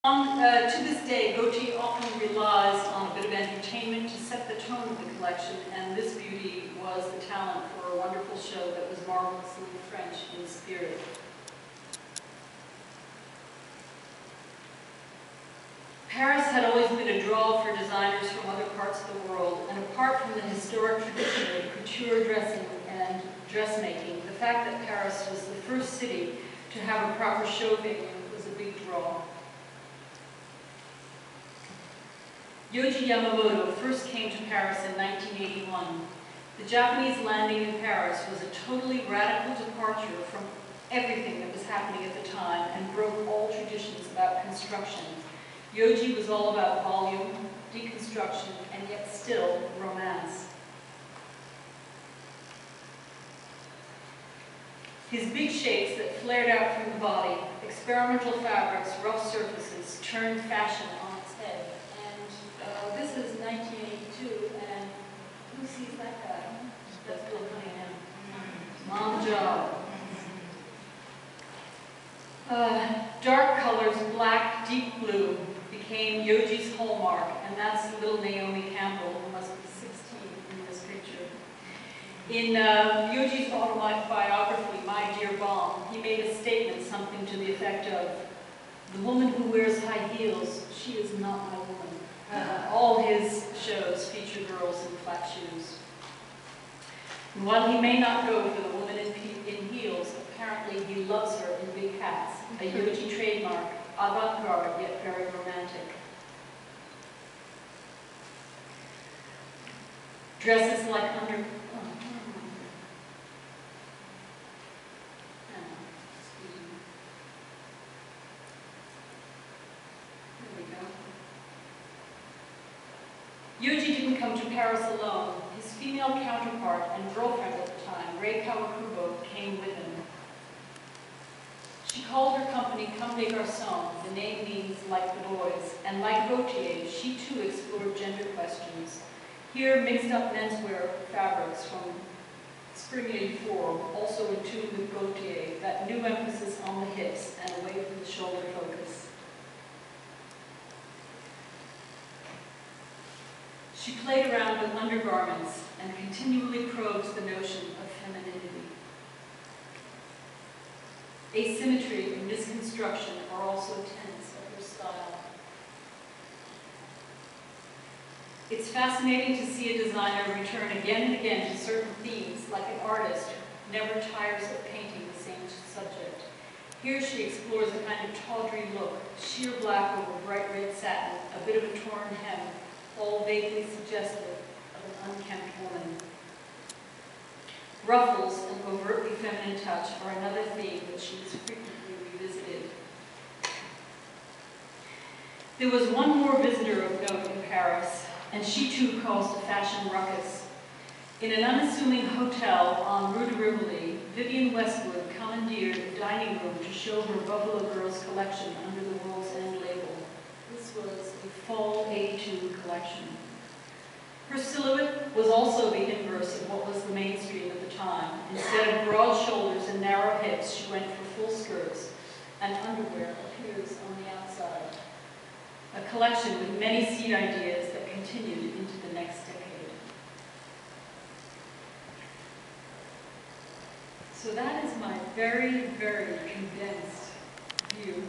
To this day, Gaultier often relies on a bit of entertainment to set the tone of the collection, and this beauty was the talent for a wonderful show that was marvelously French in spirit. Paris had always been a draw for designers from other parts of the world, and apart from the historic tradition of couture dressing and dressmaking, the fact that Paris was the first city to have a proper show venue was a big draw. Yohji Yamamoto first came to Paris in 1981. The Japanese landing in Paris was a totally radical departure from everything that was happening at the time and broke all traditions about construction. Yohji was all about volume, deconstruction, and yet still romance. His big shapes that flared out from the body, experimental fabrics, rough surfaces, turned fashion on its head. And this is 1982, and who sees that guy? That's Bill Cunningham. On the job. Dark colors, black, deep blue, became Yohji's hallmark, and that's little Naomi Campbell, who must be 16 in this picture. In Yohji's autobiography, My Dear Bomb, he made a statement, something to the effect of, "The woman who wears high heels, she is not my woman." All his shows feature girls in flat shoes. And while he may not go for the woman in heels, apparently he loves her in big hats, a Yohji trademark, avant-garde yet very romantic. Dresses like Yohji didn't come to Paris alone. His female counterpart and girlfriend at the time, Rei Kawakubo, came with him. She called her company Comme des Garçons. The name means like the boys. And like Gaultier, she too explored gender questions. Here, mixed up menswear fabrics from Spring '84, also in tune with Gaultier, that new emphasis on the hips and away from the shoulder focus. She played around with undergarments and continually probes the notion of femininity. Asymmetry and misconstruction are also tenets of her style. It's fascinating to see a designer return again and again to certain themes, like an artist who never tires of painting the same subject. Here she explores a kind of tawdry look, sheer black over bright red satin, a bit of a torn hem, all vaguely suggestive of an unkempt woman. Ruffles and overtly feminine touch are another theme that she has frequently revisited. There was one more visitor of note in Paris, and she too caused a fashion ruckus. In an unassuming hotel on Rue de Rivoli, Vivienne Westwood commandeered a dining room to show her Buffalo Girls collection under the World's End label. This was the Fall '82 collection. Her silhouette was also the inverse of what was the mainstream at the time. Instead of broad shoulders and narrow hips, she went for full skirts, and underwear appears on the outside. A collection with many seed ideas that continued into the next decade. So that is my very, very condensed view